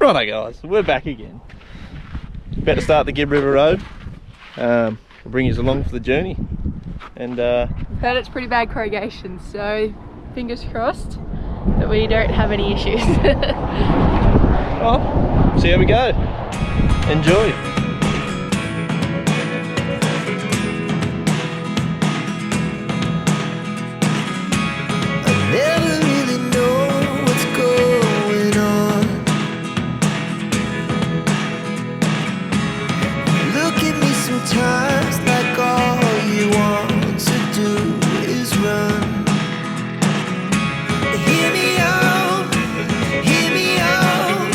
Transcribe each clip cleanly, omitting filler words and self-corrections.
Righto guys, we're back again. About to start the Gibb River Road. We'll bring you along for the journey. And I've heard it's pretty bad corrugation, so fingers crossed that we don't have any issues. well, see how we go. Enjoy. Sometimes like all you want to do is run. Hear me out, hear me out.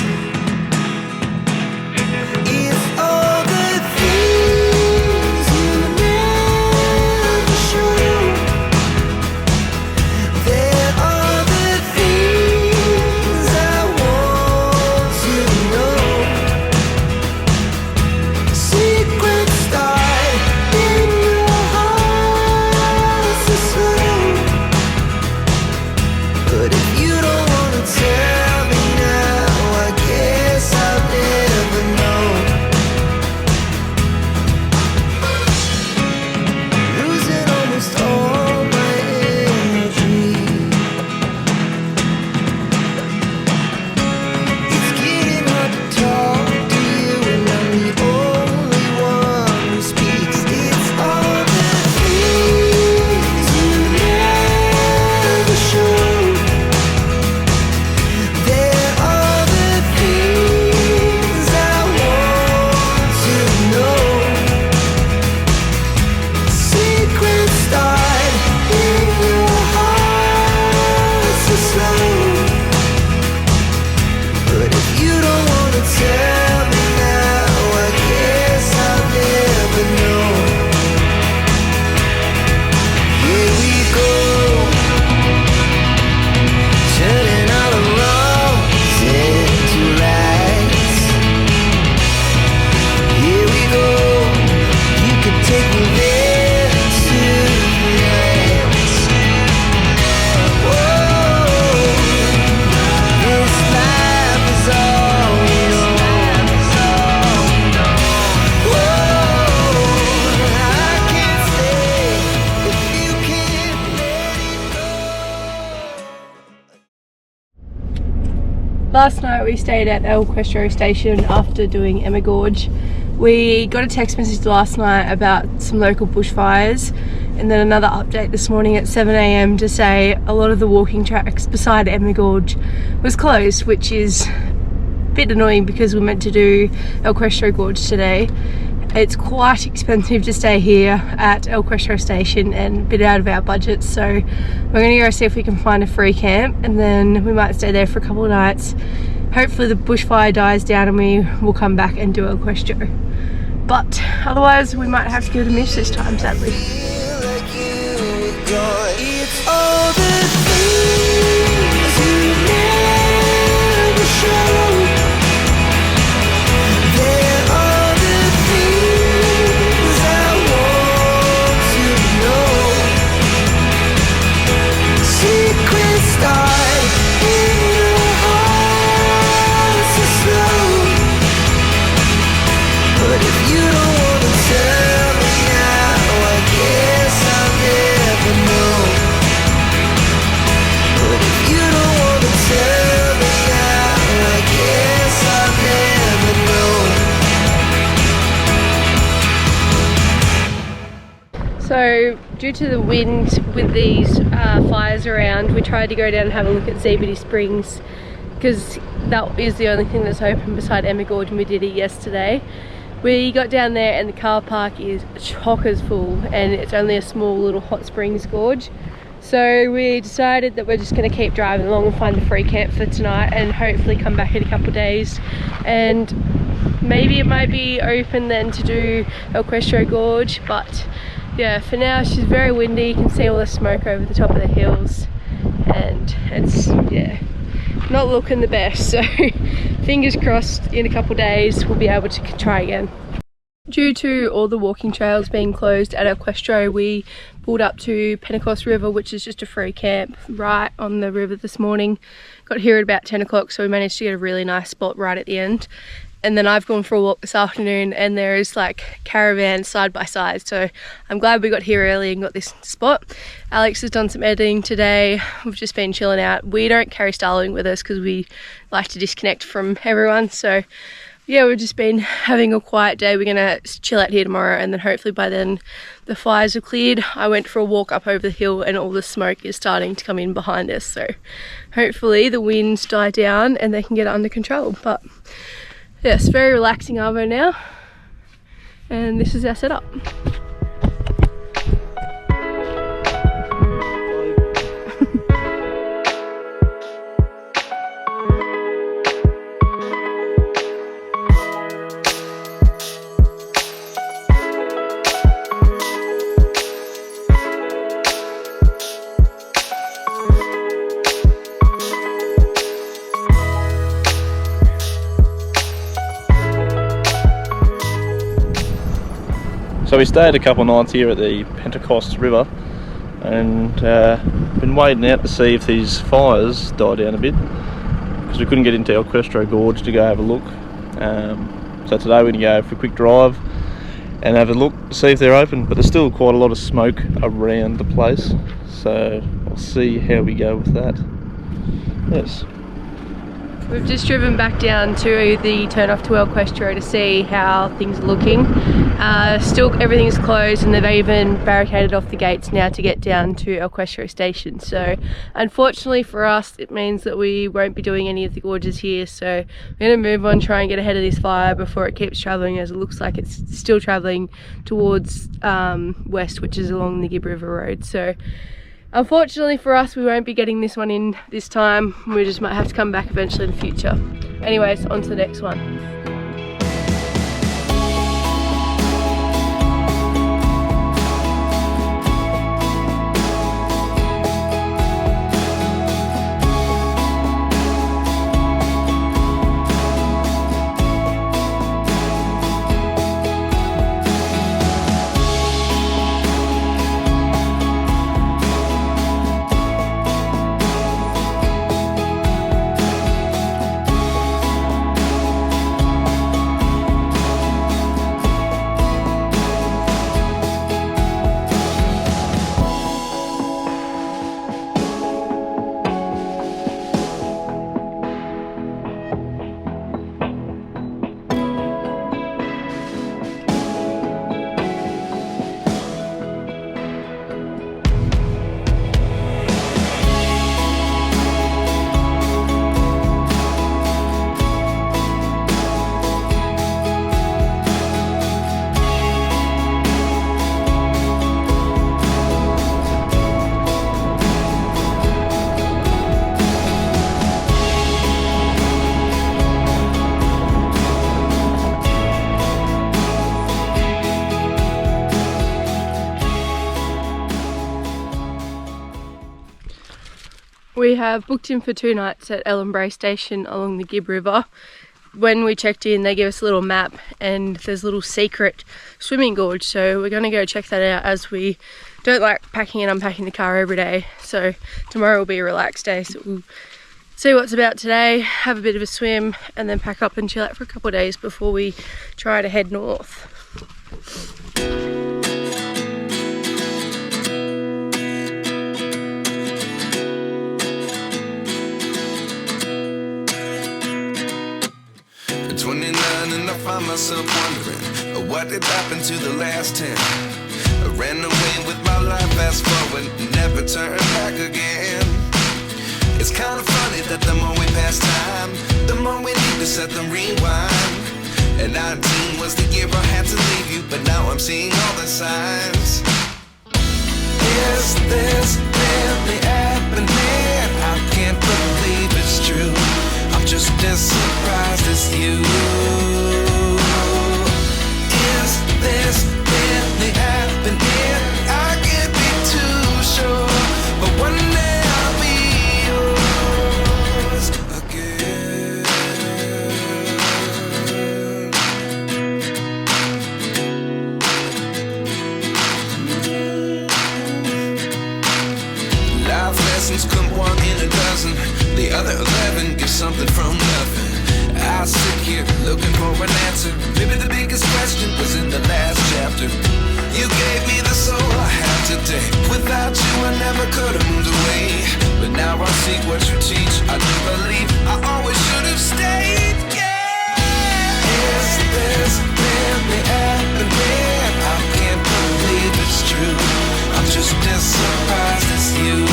It's all the things you never show. There are the things I want to know. Secrets Last night we stayed at El Questro station after doing Emma Gorge. We got a text message last night about some local bushfires, and then another update this morning at 7 AM to say a lot of the walking tracks beside Emma Gorge was closed, which is a bit annoying because we're meant to do El Questro Gorge today. It's quite expensive to stay here at El Questro station and a bit out of our budget, so we're going to go see if we can find a free camp, and then we might stay there for a couple of nights. Hopefully the bushfire dies down and we will come back and do El Questro, but otherwise we might have to give it a miss this time, sadly. It's all the things you never show. So due to the wind with these fires around, we tried to go down and have a look at Zebedee Springs because that is the only thing that's open beside Emma Gorge, and we did it yesterday. We got down there and the car park is chockers full, and it's only a small little hot springs gorge. So we decided that we're just going to keep driving along and find a free camp for tonight and hopefully come back in a couple of days, and maybe it might be open then to do El Questro Gorge, but yeah, for now it's just very windy. You can see all the smoke over the top of the hills and it's, yeah, not looking the best, so fingers crossed in a couple of days we'll be able to try again. Due to all the walking trails being closed at Equestro, we pulled up to Pentecost River, which is just a free camp right on the river this morning. Got here at about 10 o'clock, so we managed to get a really nice spot right at the end. And then I've gone for a walk this afternoon and there is like caravans side by side, so I'm glad we got here early and got this spot. Alex has done some editing today. We've just been chilling out. We don't carry Starlink with us because we like to disconnect from everyone, so yeah, we've just been having a quiet day. We're gonna chill out here tomorrow and then hopefully by then the fires are cleared. I went for a walk up over the hill and all the smoke is starting to come in behind us, so hopefully the winds die down and they can get it under control. But yes, very relaxing arvo now, and this is our setup. So we stayed a couple of nights here at the Pentecost River and been waiting out to see if these fires die down a bit because we couldn't get into Equestro Gorge to go have a look. So today we're going to go for a quick drive and have a look to see if they're open, but there's still quite a lot of smoke around the place, so we'll see how we go with that. Yes. We've just driven back down to the turn off to Equestro to see how things are looking. Still everything's closed and they've even barricaded off the gates now to get down to Equestro station. So unfortunately for us it means that we won't be doing any of the gorges here, so we're going to move on, try and get ahead of this fire before it keeps travelling, as it looks like it's still travelling towards west, which is along the Gibb River road. So unfortunately for us, we won't be getting this one in this time. We just might have to come back eventually in the future. Anyways, on to the next one. We have booked in for 2 nights at Ellen Bray Station along the Gibb River. When we checked in, they gave us a little map and there's a little secret swimming gorge, so we're going to go check that out, as we don't like packing and unpacking the car every day. So tomorrow will be a relaxed day, so we'll see what's about today, have a bit of a swim and then pack up and chill out for a couple of days before we try to head north. And I find myself wondering what did happen to the last 10. I ran away with my life, fast forward, never turn back again. It's kind of funny that the more we pass time, the more we need to set them rewind. And 19 was the year I had to leave you, but now I'm seeing all the signs. Is this really happening? I can't believe it's true. I'm just as surprised as you. Is this really happening? I can't be too sure, but one day I'll be yours again. answer. Maybe the biggest question was in the last chapter. You gave me the soul I have today. Without you I never could have moved away. But now I see what you teach. I do believe I always should have stayed. Yeah. Is this really happening? I can't believe it's true. I'm just as surprised as you.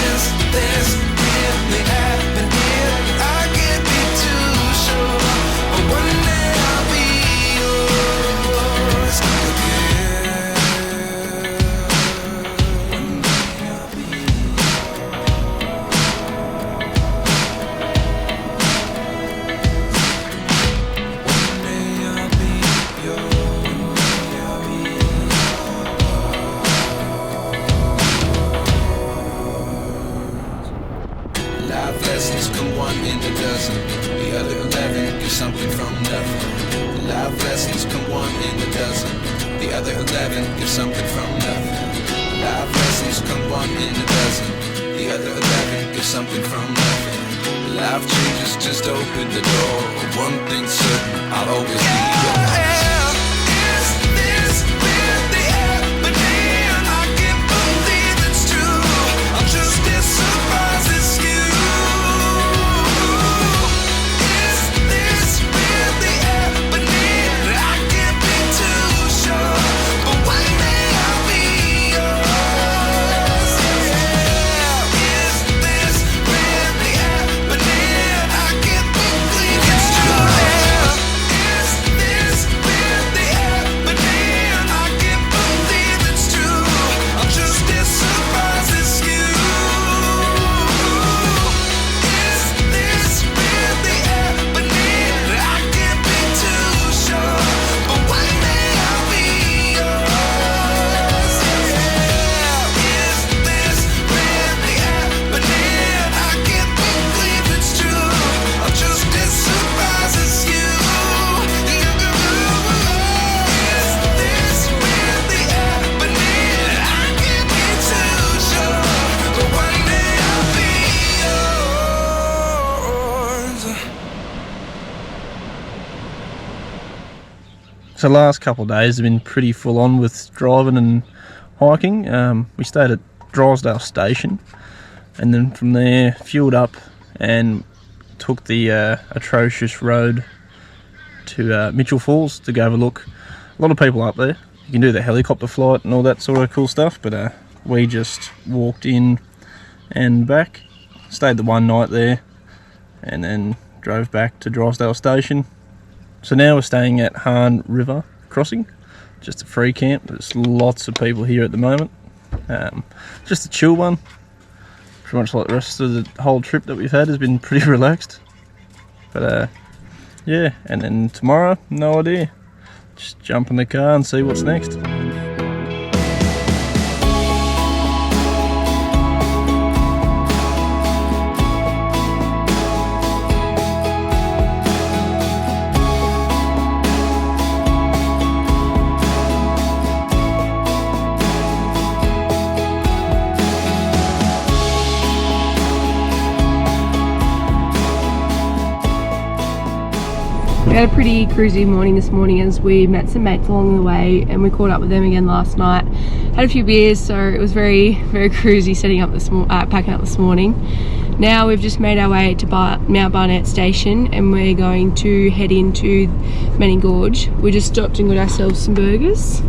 Is this really happening? I can't be too sure. But one day I'll be yours again. One day I'll be life lessons come one in a dozen. The other 11 get something from nothing. Life lessons come one in a dozen. The other 11 get something from nothing. Life lessons come one in a dozen. The other 11 get something from nothing. Life changes just open the door. One thing's certain, I'll always be yours. Is this really happening? I can't believe it's true. I'm just as surprised as you. Is this really happening? I can't be too sure. But one day I'll be yours. Yeah. Is this really happening? I can't believe it's true. Is this really happening? I can't believe it's true. I'm just as surprised as you. Is this really happening? I can't be too sure. But one day I'll be yours. Yeah. Is this really happening? I can't believe it's true. I'm just as surprised as you. Is this really happening? I can't be too sure. But one day I'll be yours. So the last couple of days have been pretty full on with driving and hiking. We stayed at Drysdale Station, and then from there fueled up and took the atrocious road to Mitchell Falls to go have a look. A lot of people up there. You can do the helicopter flight and all that sort of cool stuff, but we just walked in and back, stayed the one night there, and then drove back to Drysdale Station. So now we're staying at Hahn River Crossing, just a free camp. There's lots of people here at the moment. Just a chill one. Pretty much like the rest of the whole trip that we've had has been pretty relaxed. But yeah, and then tomorrow, no idea. Just jump in the car and see what's next. We had a pretty cruisy morning this morning as we met some mates along the way, and we caught up with them again last night. Had a few beers, so it was very cruisy setting up packing up this morning. Now we've just made our way to Mount Barnett Station, and we're going to head into Manning Gorge. We just stopped and got ourselves some burgers.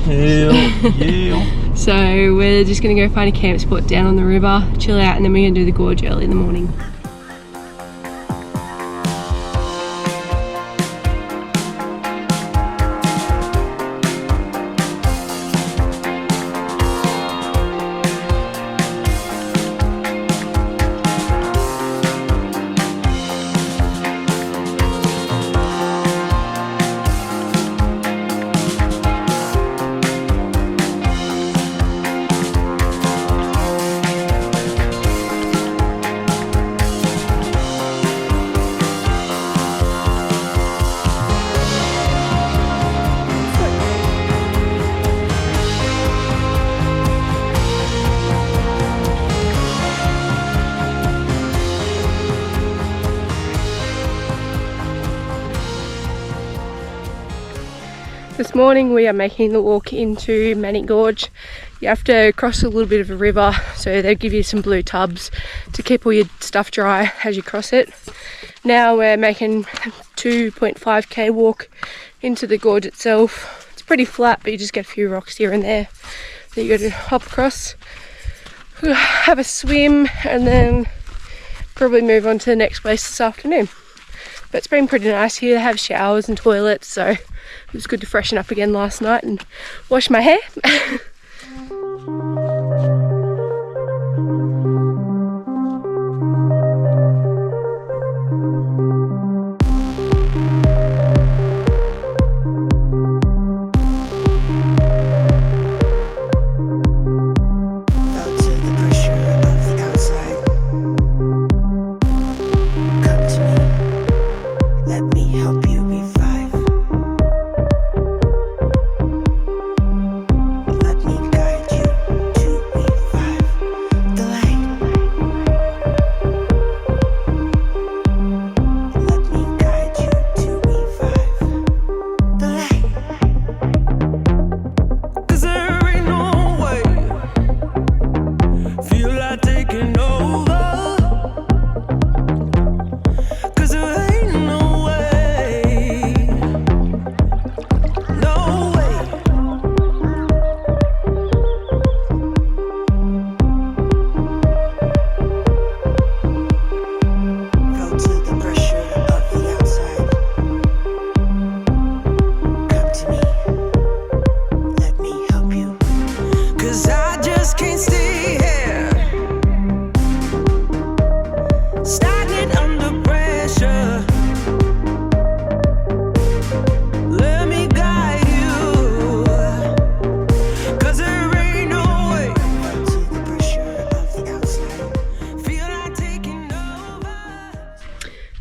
Yeah. So we're just going to go find a camp spot down on the river, chill out, and then we're going to do the gorge early in the morning. This morning we are making the walk into Manning Gorge. You have to cross a little bit of a river, so they give you some blue tubs to keep all your stuff dry as you cross it. Now we're making 2.5k walk into the gorge itself. It's pretty flat, but you just get a few rocks here and there that you got to hop across. We'll have a swim and then probably move on to the next place this afternoon. But it's been pretty nice here. They have showers and toilets, so it was good to freshen up again last night and wash my hair.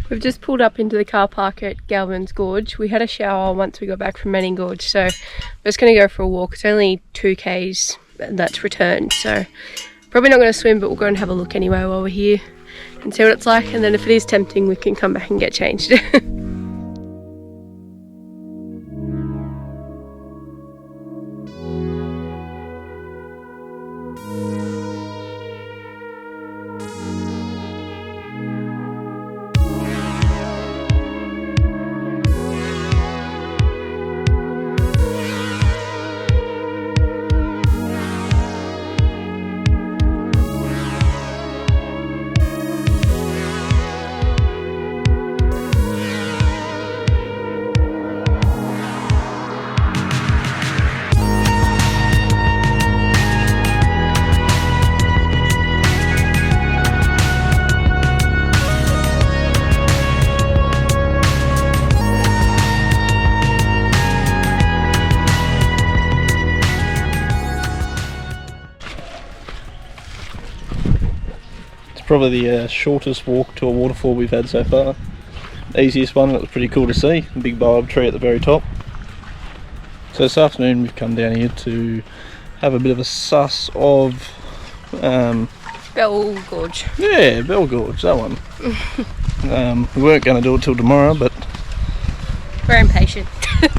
We've just pulled up into the car park at Galvin's Gorge. We had a shower once we got back from Manning Gorge, so I'm just going to go for a walk. It's only 2k's and that's returned, so probably not going to swim, but we'll go and have a look anyway while we're here and see what it's like, and then if it is tempting we can come back and get changed. Probably the shortest walk to a waterfall we've had so far. Easiest one, and it was pretty cool to see. A big bulb tree at the very top. So this afternoon we've come down here to have a bit of a suss of Bell Gorge. Yeah, Bell Gorge, that one. We weren't going to do it till tomorrow, but we're impatient.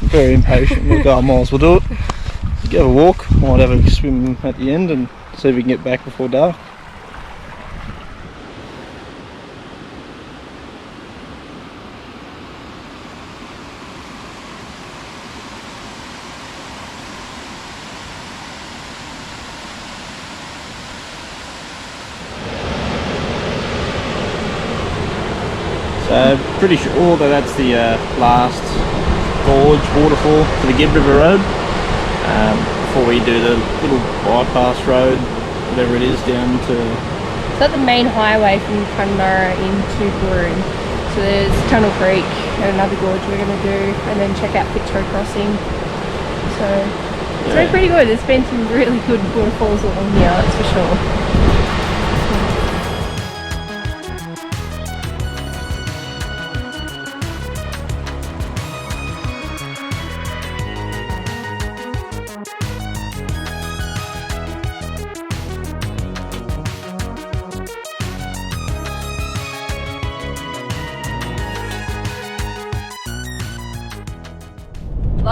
Very impatient. We'll go, might as well do it. Go a walk, might have a swim at the end and see if we can get back before dark. Pretty sure that that's the last gorge waterfall for the Gibb River road before we do the little bypass road, whatever it is, down to... Is that the main highway from Connemara into Broome? So there's Tunnel Creek and another gorge we're going to do, and then check out Fitzroy Crossing. So it's been pretty good. There's been some really good waterfalls along here, that's for sure.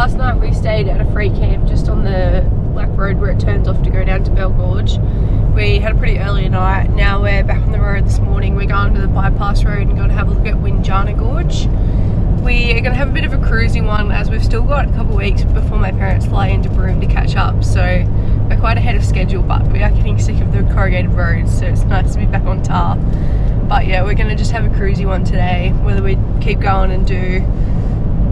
Last night we stayed at a free camp just on the Black Road where it turns off to go down to Bell Gorge. We had a pretty early night. Now we're back on the road this morning. We're going to the bypass road and going to have a look at Winjana Gorge. We are going to have a bit of a cruising one as we've still got a couple of weeks before my parents fly into Broome to catch up. So we're quite ahead of schedule, but we are getting sick of the corrugated roads, so it's nice to be back on tar. But yeah, we're going to just have a cruisy one today, whether we keep going and do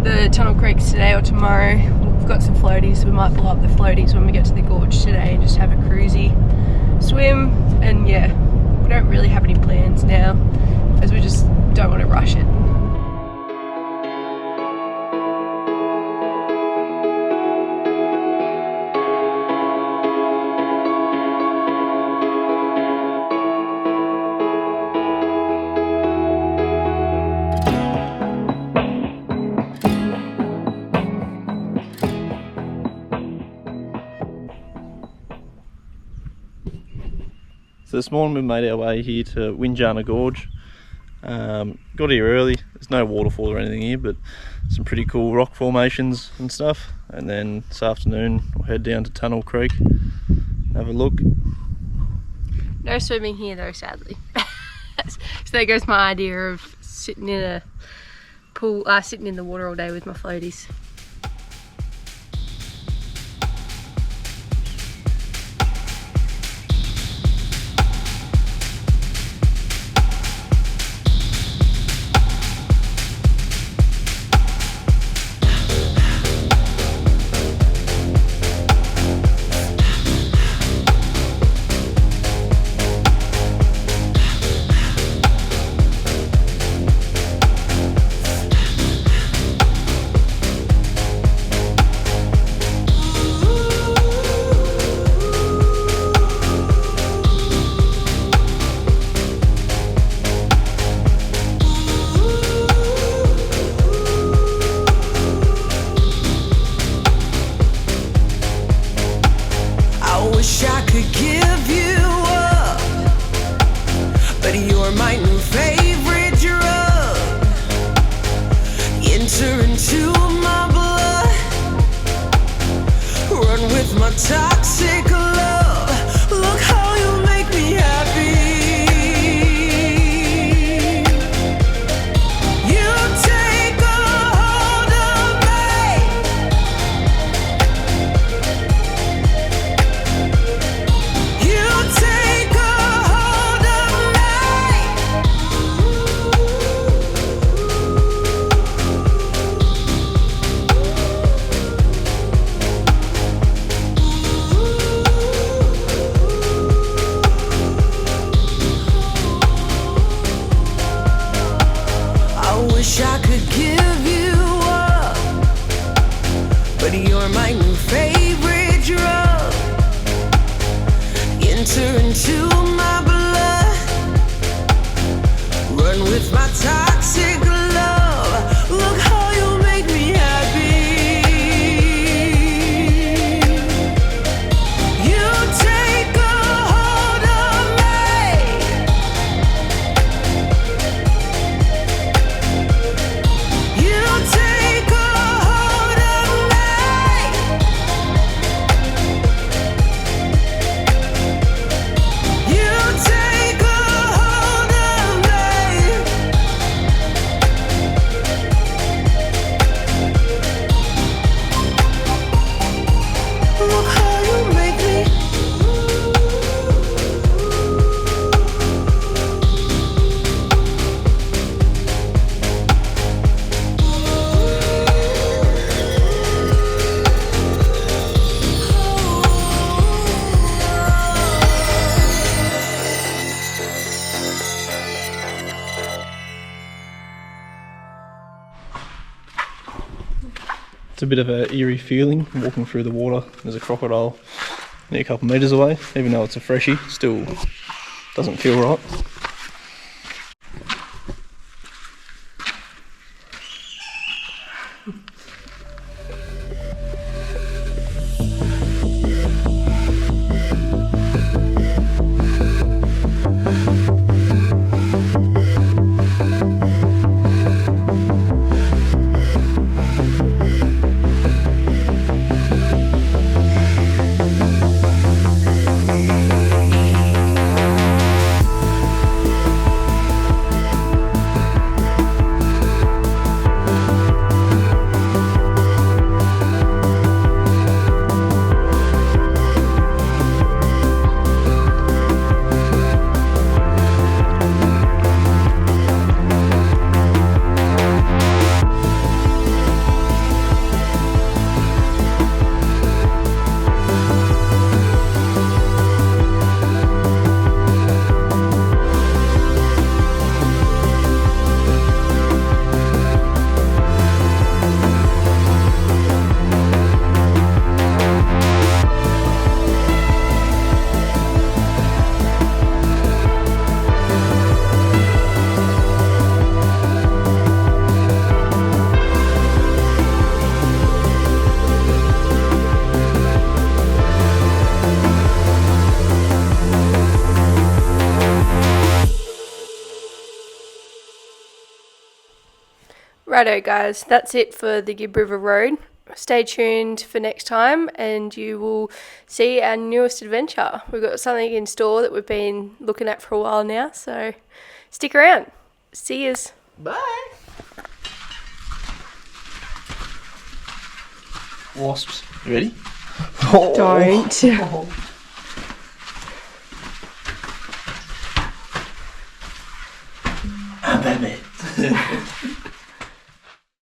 the Tunnel Creeks today or tomorrow. We've got some floaties, so we might blow up the floaties when we get to the gorge today and just have a cruisy swim. And yeah, we don't really have any plans now as we just don't want to rush it. So this morning we made our way here to Winjana Gorge. Got here early. There's no waterfall or anything here, but some pretty cool rock formations and stuff. And then this afternoon we'll head down to Tunnel Creek, have a look. No swimming here though, sadly. So there goes my idea of sitting in a pool, sitting in the water all day with my floaties. Wish I could give you up, but you're my new favorite drug. Enter into my blood, run with my toxic love. Look how you make me happy. You take a hold of me. Wish I could give you up, but you're my new favorite drug. Enter into my blood, run with my toxic love. Look how you make me happy. You take a hold of me. You take a hold of me. You take a hold of me. Look how you make me. It's a bit of an eerie feeling walking through the water. There's a crocodile near a couple metres away, even though it's a freshie, still doesn't feel right. Righto guys, that's it for the Gibb River Road. Stay tuned for next time and you will see our newest adventure. We've got something in store that we've been looking at for a while now, so stick around. See yous. Bye. Wasps. You ready? Don't.